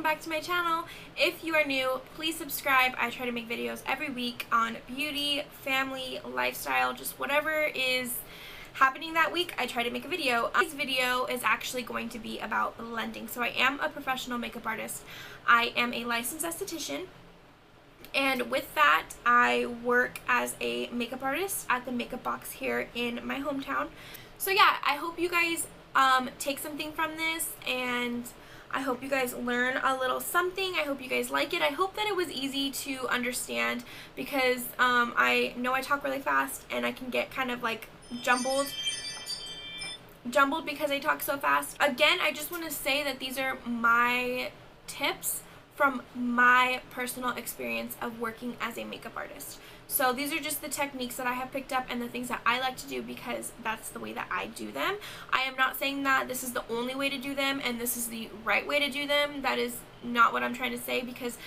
back to my channel. If you are new, please subscribe. I try to make videos every week on beauty, family, lifestyle, just whatever is happening that week. I try to make a video. This video is actually going to be about blending. So I am a professional makeup artist. I am a licensed esthetician. And with that, I work as a makeup artist at the Makeup Box here in my hometown. So yeah, I hope you guys take something from this, and I hope you guys learn a little something. I hope you guys like it. I hope that it was easy to understand, because I know I talk really fast and I can get kind of like jumbled because I talk so fast. Again, I just want to say that these are my tips from my personal experience of working as a makeup artist. So these are just the techniques that I have picked up and the things that I like to do because that's the way that I do them. I am not saying that this is the only way to do them and this is the right way to do them. That is not what I'm trying to say, because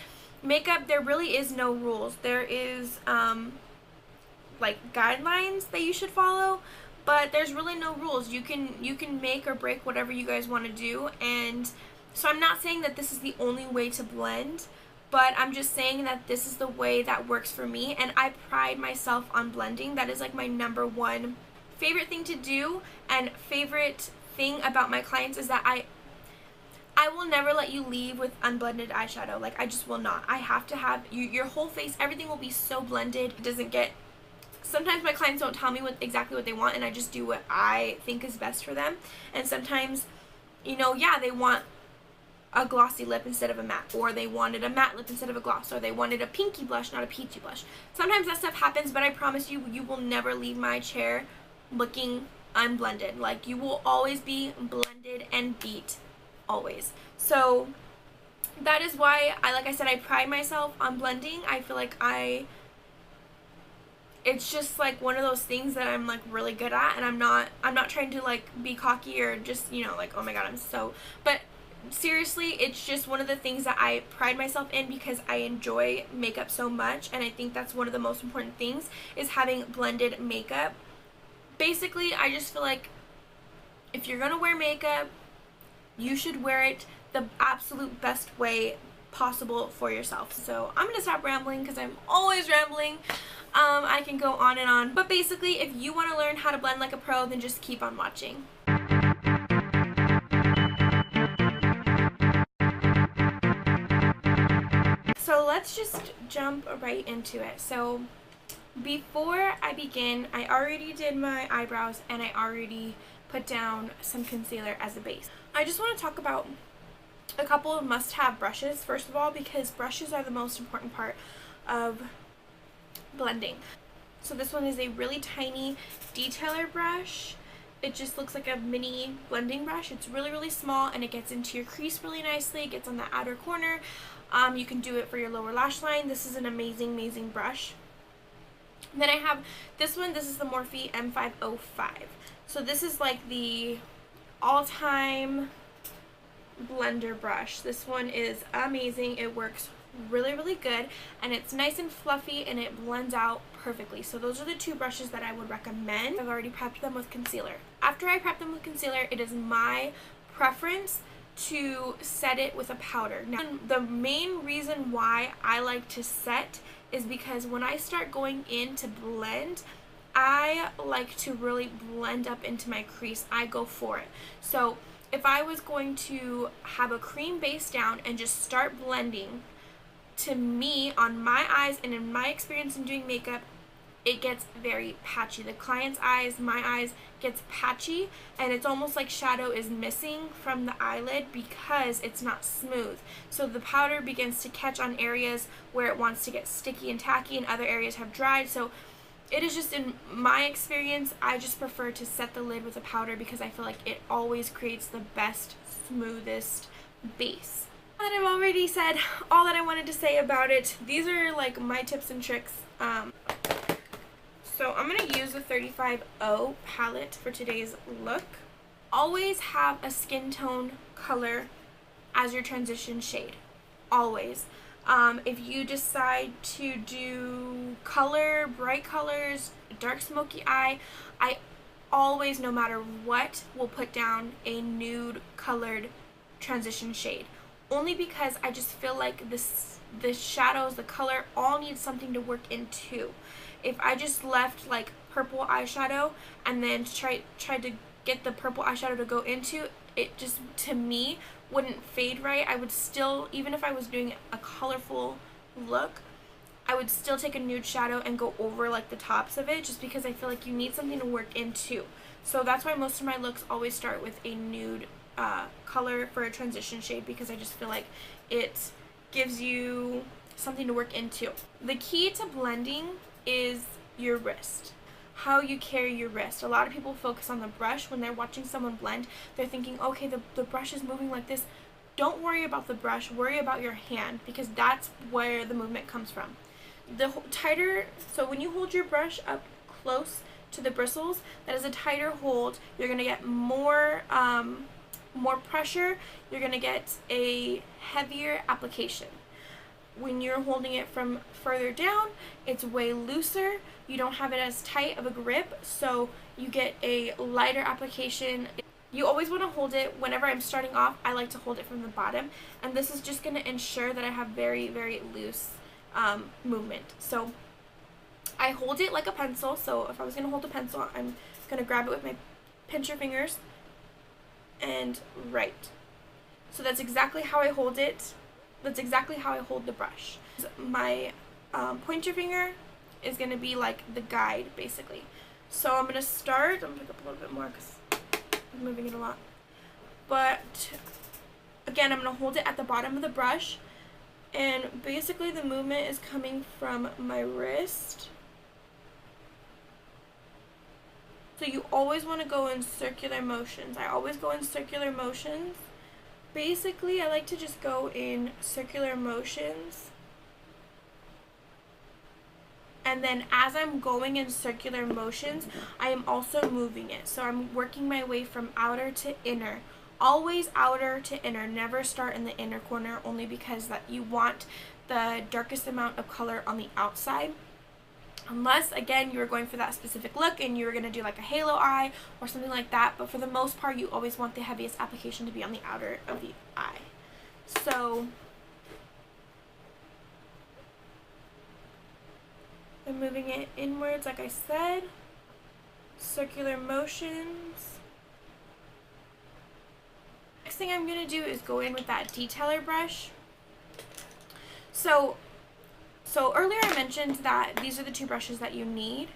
makeup, there really is no rules. There is like guidelines that you should follow, but there's really no rules. You can make or break whatever you guys want to do. And so I'm not saying that this is the only way to blend, but I'm just saying that this is the way that works for me, and I pride myself on blending. That is like my #1 favorite thing to do, and favorite thing about my clients is that I will never let you leave with unblended eyeshadow. Like, I just will not. I have to have your whole face, everything will be so blended. It doesn't get, sometimes my clients don't tell me exactly what they want, and I just do what I think is best for them. And sometimes, you know, yeah, they want a glossy lip instead of a matte, or they wanted a matte lip instead of a gloss, or they wanted a pinky blush, not a peachy blush. Sometimes that stuff happens, but I promise you, you will never leave my chair looking unblended. Like, you will always be blended and beat, always. So that is why like I said, I pride myself on blending. I feel like it's just like one of those things that I'm like really good at, and I'm not trying to like be cocky or just, you know, like, oh my god, but seriously, it's just one of the things that I pride myself in because I enjoy makeup so much, and I think that's one of the most important things, is having blended makeup. Basically, I just feel like if you're gonna wear makeup, you should wear it the absolute best way possible for yourself. So I'm gonna stop rambling because I'm always rambling. I can go on and on, but basically, if you want to learn how to blend like a pro, then just keep on watching. So let's just jump right into it. So before I begin, I already did my eyebrows and I already put down some concealer as a base. I just want to talk about a couple of must-have brushes, first of all, because brushes are the most important part of blending. So this one is a really tiny detailer brush. It just looks like a mini blending brush. It's really, really small, and it gets into your crease really nicely. It gets on the outer corner. You can do it for your lower lash line. This is an amazing, amazing brush. And then I have this one. This is the Morphe M505. So this is like the all-time blender brush. This one is amazing. It works really, really good, and it's nice and fluffy, and it blends out perfectly. So those are the two brushes that I would recommend. I've already prepped them with concealer. After I prep them with concealer, it is my preference to set it with a powder. Now, the main reason why I like to set is because when I start going in to blend, I like to really blend up into my crease. I go for it. So if I was going to have a cream base down and just start blending, to me, on my eyes and in my experience in doing makeup, it gets very patchy. The client's eyes, my eyes, gets patchy, and it's almost like shadow is missing from the eyelid because it's not smooth. So the powder begins to catch on areas where it wants to get sticky and tacky, and other areas have dried. So it is just, in my experience, I just prefer to set the lid with a powder because I feel like it always creates the best, smoothest base. Now that I've already said all that I wanted to say about it, these are like my tips and tricks. So I'm going to use the 35O palette for today's look. Always have a skin tone color as your transition shade. Always. If you decide to do color, bright colors, dark smoky eye, I always, no matter what, will put down a nude colored transition shade. only because I just feel like the shadows, the color, all needs something to work into. If I just left like purple eyeshadow and then tried to get the purple eyeshadow to go into it, just to me wouldn't fade right. I would still, even if I was doing a colorful look, I would still take a nude shadow and go over like the tops of it, just because I feel like you need something to work into. So that's why most of my looks always start with a nude color for a transition shade, because I just feel like it gives you something to work into. The key to blending is your wrist, how you carry your wrist. A lot of people focus on the brush when they're watching someone blend. They're thinking, okay, the brush is moving like this. Don't worry about the brush, worry about your hand, because that's where the movement comes from. The tighter, so when you hold your brush up close to the bristles, that is a tighter hold. You're gonna get more pressure. You're gonna get a heavier application. When you're holding it from further down, it's way looser. You don't have it as tight of a grip, so you get a lighter application. You always want to hold it, whenever I'm starting off, I like to hold it from the bottom, and this is just going to ensure that I have very, very loose movement. So I hold it like a pencil. So if I was going to hold a pencil, I'm going to grab it with my pincher fingers and write. So that's exactly how I hold it. That's exactly how I hold the brush. My pointer finger is going to be like the guide, basically. So I'm going to start, I'm going to pick up a little bit more because I'm moving it a lot. But again, I'm going to hold it at the bottom of the brush, and basically the movement is coming from my wrist. So you always want to go in circular motions. I always go in circular motions. Basically, I like to just go in circular motions. And then as I'm going in circular motions, I am also moving it. So I'm working my way from outer to inner. Always outer to inner. Never start in the inner corner, only because that you want the darkest amount of color on the outside. Unless, again, you were going for that specific look and you were going to do like a halo eye or something like that. But for the most part, you always want the heaviest application to be on the outer of the eye. So I'm moving it inwards, like I said. Circular motions. Next thing I'm going to do is go in with that detailer brush. So earlier I mentioned that these are the two brushes that you need,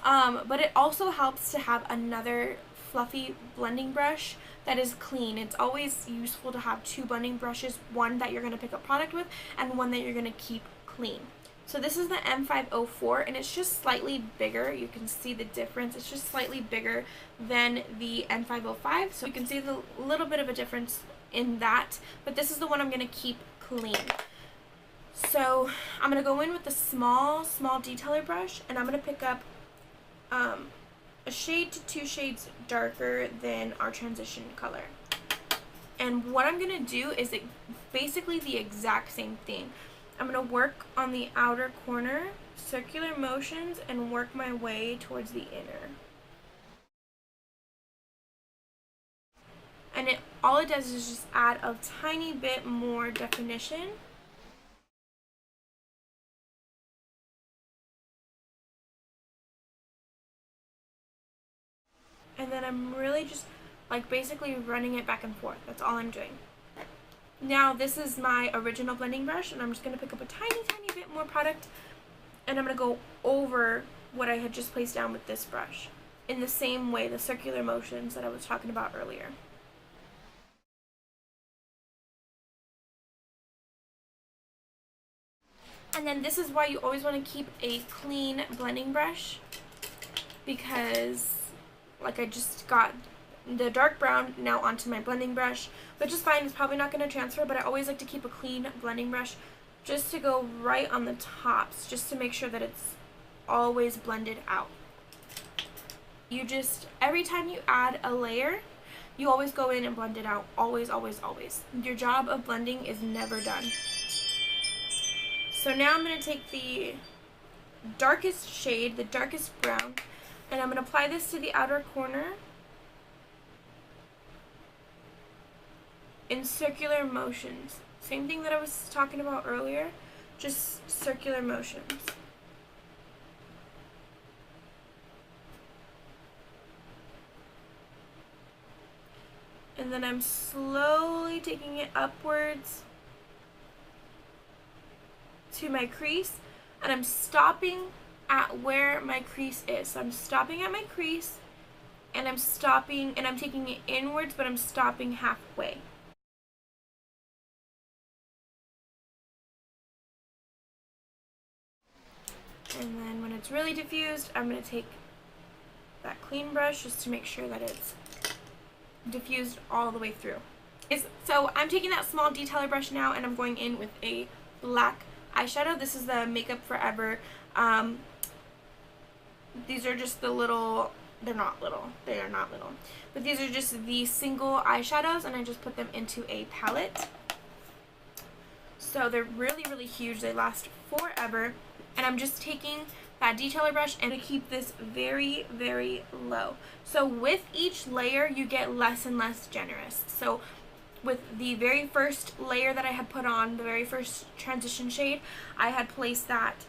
but it also helps to have another fluffy blending brush that is clean. It's always useful to have two blending brushes, one that you're going to pick up product with and one that you're going to keep clean. So this is the M504, and it's just slightly bigger. You can see the difference. It's just slightly bigger than the M505, so you can see the little bit of a difference in that, but this is the one I'm going to keep clean. So I'm going to go in with the small detailer brush, and I'm going to pick up a shade to 2 shades darker than our transition color. And what I'm going to do is basically the exact same thing. I'm going to work on the outer corner, circular motions, and work my way towards the inner. And all it does is just add a tiny bit more definition. And then I'm really just like basically running it back and forth. That's all I'm doing. Now this is my original blending brush, and I'm just going to pick up a tiny bit more product, and I'm going to go over what I had just placed down with this brush in the same way, the circular motions that I was talking about earlier. And then this is why you always want to keep a clean blending brush, because like I just got the dark brown now onto my blending brush, which is fine. It's probably not going to transfer, but I always like to keep a clean blending brush just to go right on the tops, just to make sure that it's always blended out. You just, every time you add a layer, you always go in and blend it out. Always, always, always. Your job of blending is never done. So now I'm going to take the darkest shade, the darkest brown, and I'm going to apply this to the outer corner in circular motions. Same thing that I was talking about earlier, just circular motions. And then I'm slowly taking it upwards to my crease, and I'm stopping at where my crease is. So I'm stopping at my crease, and I'm stopping, and I'm taking it inwards, but I'm stopping halfway. And then when it's really diffused, I'm going to take that clean brush just to make sure that it's diffused all the way through. So I'm taking that small detailer brush now, and I'm going in with a black eyeshadow. This is the Makeup Forever. These are just the little, they are not little, but these are just the single eyeshadows, and I just put them into a palette. So they're really, really huge. They last forever. And I'm just taking that detailer brush and to keep this very, very low. So with each layer, you get less and less generous. So with the very first layer that I had put on, the very first transition shade, I had placed that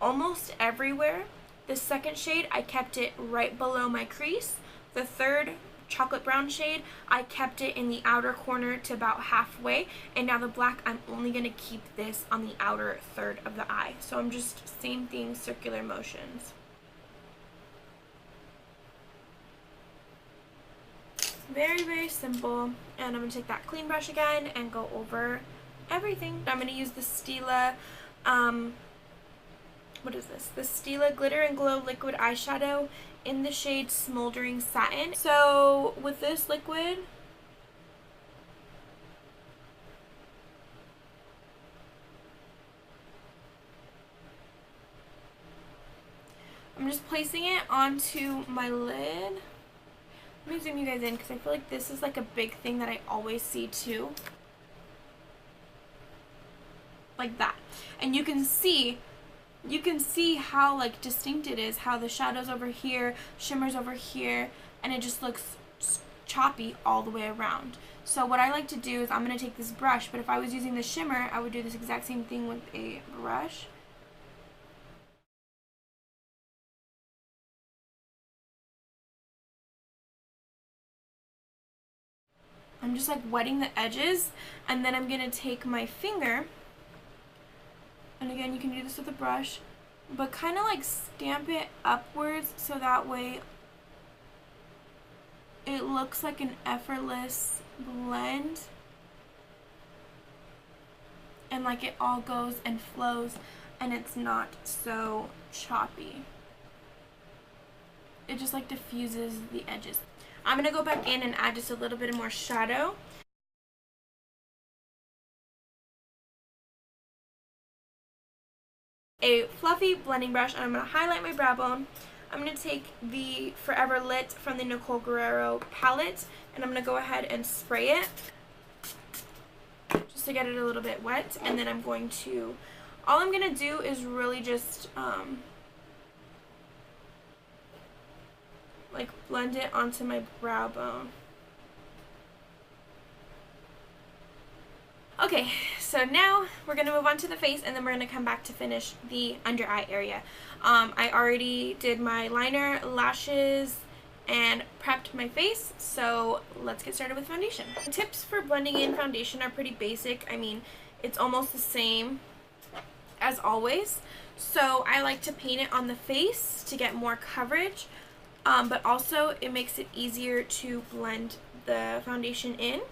almost everywhere. The second shade, I kept it right below my crease. The third chocolate brown shade, I kept it in the outer corner to about halfway, and now the black, I'm only going to keep this on the outer third of the eye. So I'm just, same thing, circular motions. Very, very simple. And I'm going to take that clean brush again and go over everything. I'm going to use the Stila, what is this? The Stila Glitter and Glow Liquid Eyeshadow in the shade Smoldering Satin. So with this liquid, I'm just placing it onto my lid. Let me zoom you guys in because I feel like this is like a big thing that I always see too. Like that. And you can see how like distinct it is, how the shadows over here, shimmers over here, and it just looks choppy all the way around. So what I like to do is I'm going to take this brush, but if I was using the shimmer, I would do this exact same thing with a brush. I'm just like wetting the edges, and then I'm going to take my finger, and again you can do this with a brush, but kind of like stamp it upwards so that way it looks like an effortless blend, and like it all goes and flows and it's not so choppy. It just like diffuses the edges. I'm going to go back in and add just a little bit more shadow. A fluffy blending brush, and I'm going to highlight my brow bone. I'm going to take the Forever Lit from the Okuurrrr palette, and I'm going to go ahead and spray it just to get it a little bit wet. And then I'm going to, all I'm going to do is really just like blend it onto my brow bone. Okay, so now we're going to move on to the face, and then we're going to come back to finish the under eye area. I already did my liner, lashes, and prepped my face, so let's get started with foundation. The tips for blending in foundation are pretty basic. I mean, it's almost the same as always. So I like to paint it on the face to get more coverage, but also it makes it easier to blend the foundation in.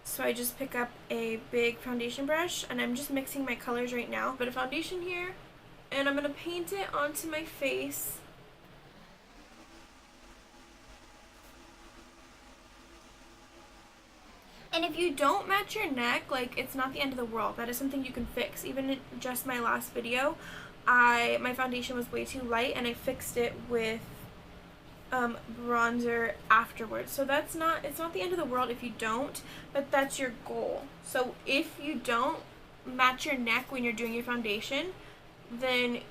So I just pick up a big foundation brush, and I'm just mixing my colors right now. Put a foundation here, and I'm going to paint it onto my face. And if you don't match your neck, like, it's not the end of the world. That is something you can fix. Even in just my last video, my foundation was way too light, and I fixed it with bronzer afterwards. So it's not the end of the world if you don't, but that's your goal. So if you don't match your neck when you're doing your foundation, then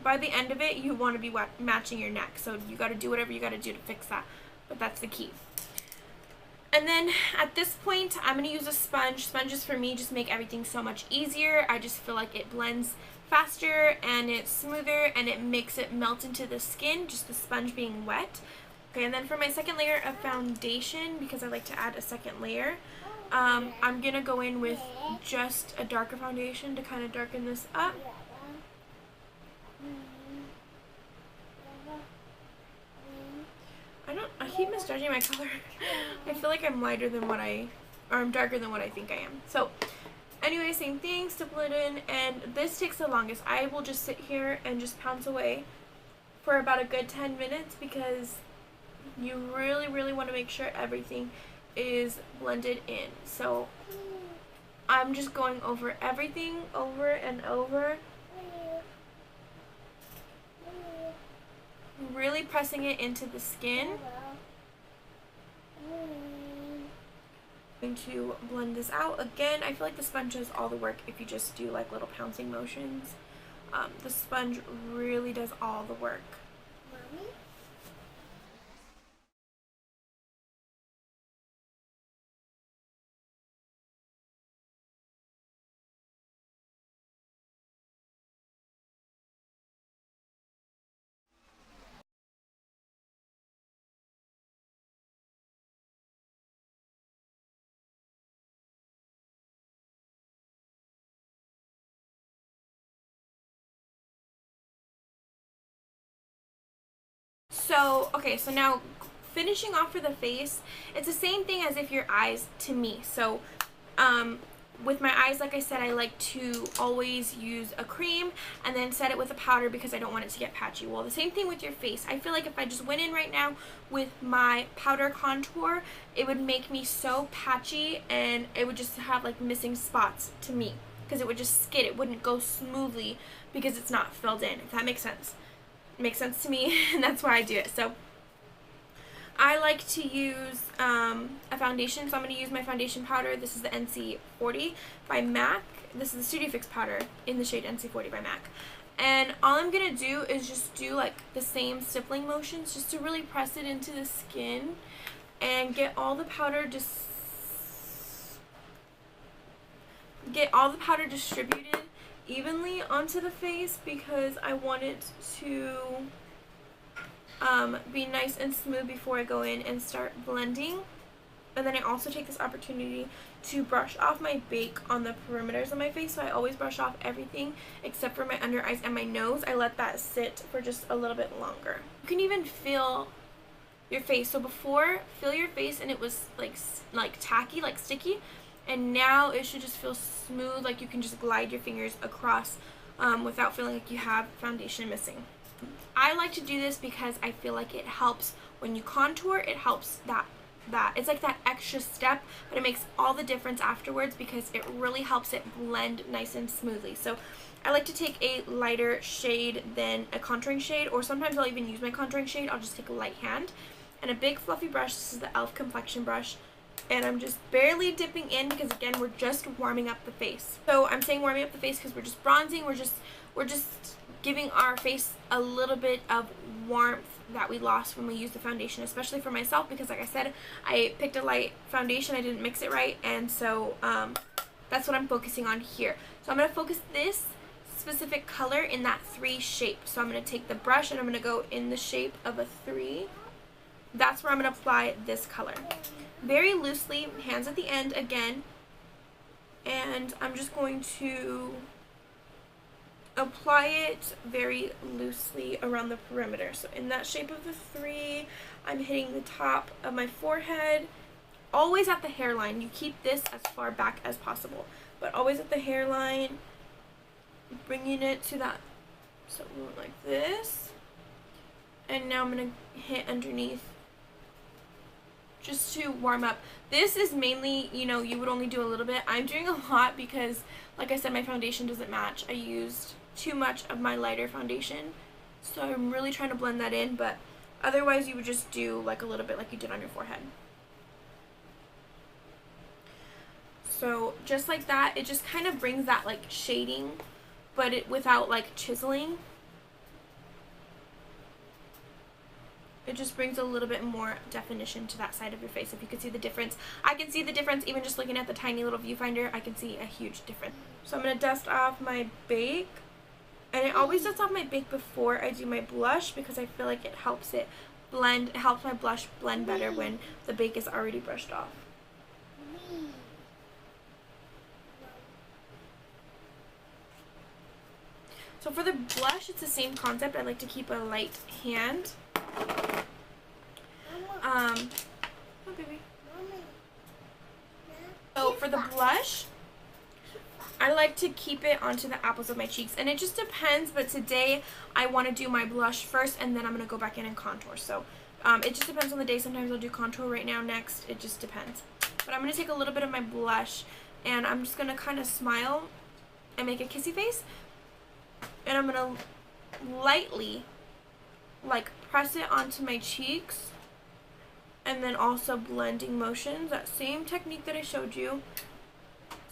by the end of it, you want to be matching your neck. So you got to do whatever you got to do to fix that, but that's the key. And then at this point, I'm going to use a sponge. Sponges for me just make everything so much easier. I just feel like it blends faster and it's smoother and it makes it melt into the skin, just the sponge being wet. Okay, and then for my second layer of foundation, because I like to add a second layer, I'm going to go in with just a darker foundation to kind of darken this up. I keep misjudging my color. I feel like I'm lighter than I'm darker than what I think I am. So anyway, same thing, stipple it in, and this takes the longest. I will just sit here and just pounce away for about a good 10 minutes because you really, really want to make sure everything is blended in. So I'm just going over everything over and over, really pressing it into the skin. I'm going to blend this out. Again, I feel like the sponge does all the work if you just do like little pouncing motions. The sponge really does all the work. Mommy? So, okay, so now finishing off for the face, it's the same thing as if your eyes to me. So, with my eyes, like I said, I like to always use a cream and then set it with a powder because I don't want it to get patchy. Well, the same thing with your face. I feel like if I just went in right now with my powder contour, it would make me so patchy and it would just have like missing spots to me because it would just skid. It wouldn't go smoothly because it's not filled in, if that makes sense. It makes sense to me, and that's why I do it. So I like to use a foundation, so I'm going to use my foundation powder. This is the NC40 by MAC. This is the Studio Fix powder in the shade NC40 by MAC. And all I'm going to do is just do like the same stippling motions just to really press it into the skin and get all the powder distributed evenly onto the face because I want it to be nice and smooth before I go in and start blending. And then I also take this opportunity to brush off my bake on the perimeters of my face. So I always brush off everything except for my under eyes and my nose. I let that sit for just a little bit longer. You can even feel your face. So before, feel your face and it was like tacky, like sticky. And now it should just feel smooth, like you can just glide your fingers across without feeling like you have foundation missing. I like to do this because I feel like it helps when you contour. It helps that it's like that extra step, but it makes all the difference afterwards because it really helps it blend nice and smoothly. So I like to take a lighter shade than a contouring shade, or sometimes I'll even use my contouring shade. I'll just take a light hand and a big fluffy brush. This is the e.l.f. complexion brush. And I'm just barely dipping in because again we're just warming up the face. So I'm saying warming up the face because we're just bronzing, we're just giving our face a little bit of warmth that we lost when we used the foundation, especially for myself because like I said, I picked a light foundation, I didn't mix it right, and so that's what I'm focusing on here. So I'm going to focus this specific color in that 3 shape. So I'm going to take the brush and I'm going to go in the shape of a 3. That's where I'm going to apply this color. Very loosely, hands at the end again, and I'm just going to apply it very loosely around the perimeter. So in that shape of the 3, I'm hitting the top of my forehead, always at the hairline. You keep this as far back as possible, but always at the hairline, bringing it to that, so like this, and now I'm going to hit underneath just to warm up. This is mainly, you know, you would only do a little bit. I'm doing a lot because, like I said, my foundation doesn't match. I used too much of my lighter foundation, so I'm really trying to blend that in, but otherwise you would just do like a little bit like you did on your forehead. So just like that, it just kind of brings that like shading, but without like chiseling. It just brings a little bit more definition to that side of your face. If you could see the difference, I can see the difference even just looking at the tiny little viewfinder. I can see a huge difference. So I'm going to dust off my bake. And I always dust off my bake before I do my blush because I feel like it helps it blend. It helps my blush blend better when the bake is already brushed off. So for the blush, it's the same concept. I like to keep a light hand. Oh, baby. So for the blush, I like to keep it onto the apples of my cheeks. And it just depends, but today I want to do my blush first, and then I'm going to go back in and contour. So it just depends on the day. Sometimes I'll do contour right now, next. It just depends. But I'm going to take a little bit of my blush, and I'm just going to kind of smile and make a kissy face. And I'm going to lightly, like, press it onto my cheeks. And then also blending motions, that same technique that I showed you.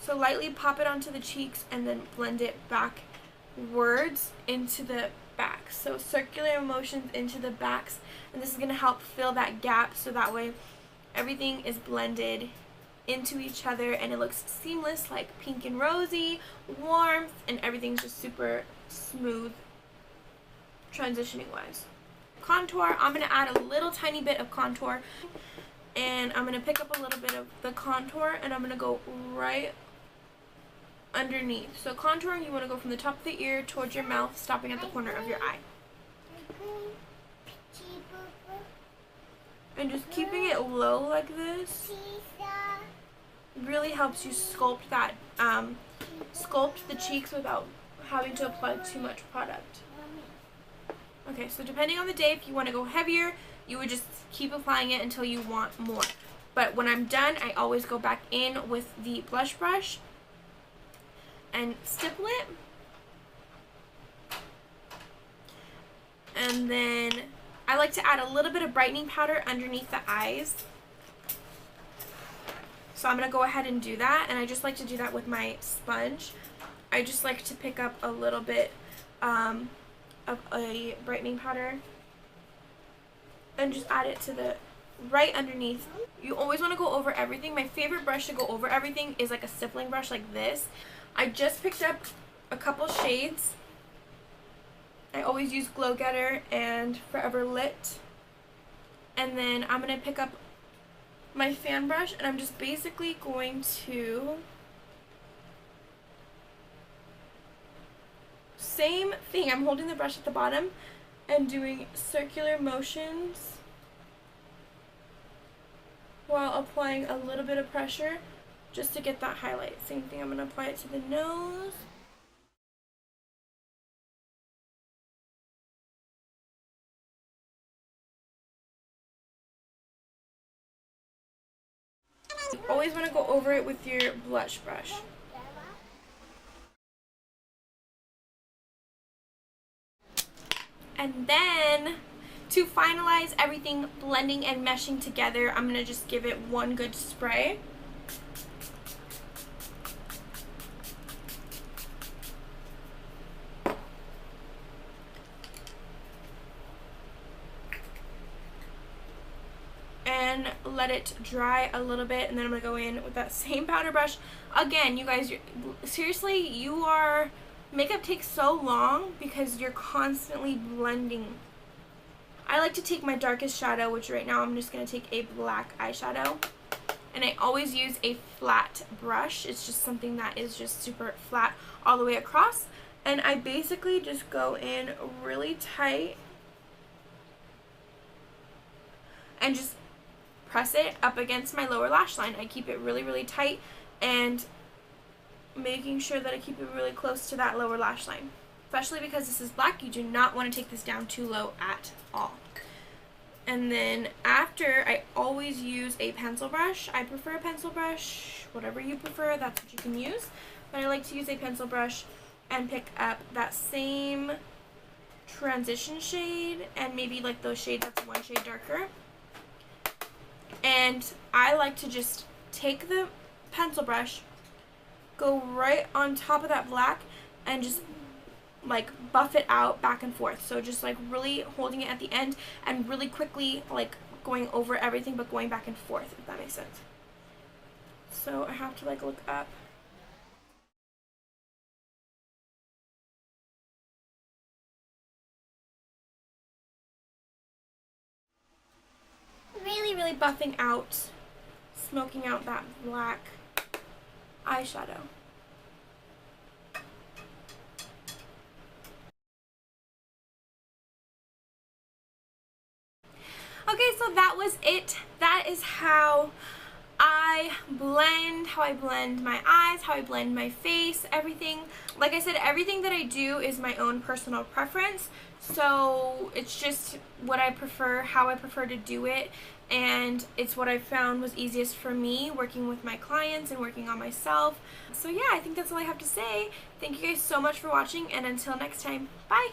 So lightly pop it onto the cheeks and then blend it backwards into the back. So circular motions into the backs. And this is going to help fill that gap so that way everything is blended into each other and it looks seamless, like pink and rosy, warmth, and everything's just super smooth transitioning wise. Contour, I'm going to add a little tiny bit of contour, and I'm going to pick up a little bit of the contour and I'm going to go right underneath. So contouring, you want to go from the top of the ear towards your mouth, stopping at the corner of your eye. And just keeping it low like this really helps you sculpt that, sculpt the cheeks without having to apply too much product. Okay, so depending on the day, if you want to go heavier, you would just keep applying it until you want more. But when I'm done, I always go back in with the blush brush and stipple it. And then I like to add a little bit of brightening powder underneath the eyes. So I'm going to go ahead and do that, and I just like to do that with my sponge. I just like to pick up a little bit of a brightening powder and just add it to the right underneath. You always want to go over everything. My favorite brush to go over everything is like a stippling brush like this. I just picked up a couple shades. I always use Glow Getter and Forever Lit. And then I'm going to pick up my fan brush and I'm just basically going to same thing. I'm holding the brush at the bottom and doing circular motions while applying a little bit of pressure just to get that highlight. Same thing, I'm going to apply it to the nose. You always want to go over it with your blush brush. And then, to finalize everything blending and meshing together, I'm going to just give it one good spray. And let it dry a little bit, and then I'm going to go in with that same powder brush. Again, you guys, seriously, makeup takes so long because you're constantly blending. I like to take my darkest shadow, which right now I'm just going to take a black eyeshadow. And I always use a flat brush. It's just something that is just super flat all the way across. And I basically just go in really tight and just press it up against my lower lash line. I keep it really, really tight and making sure that I keep it really close to that lower lash line. Especially because this is black, you do not want to take this down too low at all. And then after, I always use a pencil brush. I prefer a pencil brush. Whatever you prefer, that's what you can use. But I like to use a pencil brush and pick up that same transition shade and maybe like those shades that's one shade darker. And I like to just take the pencil brush, go right on top of that black, and just like buff it out back and forth. So just like really holding it at the end and really quickly like going over everything but going back and forth, if that makes sense. So I have to like look up. Really buffing out, smoking out that black eyeshadow. Okay, so that was it. That is how I blend my eyes, how I blend my face, everything. Like I said, everything that I do is my own personal preference. So it's just what I prefer, how I prefer to do it. And it's what I found was easiest for me working with my clients and working on myself. So yeah, I think that's all I have to say. Thank you guys so much for watching, and until next time, bye!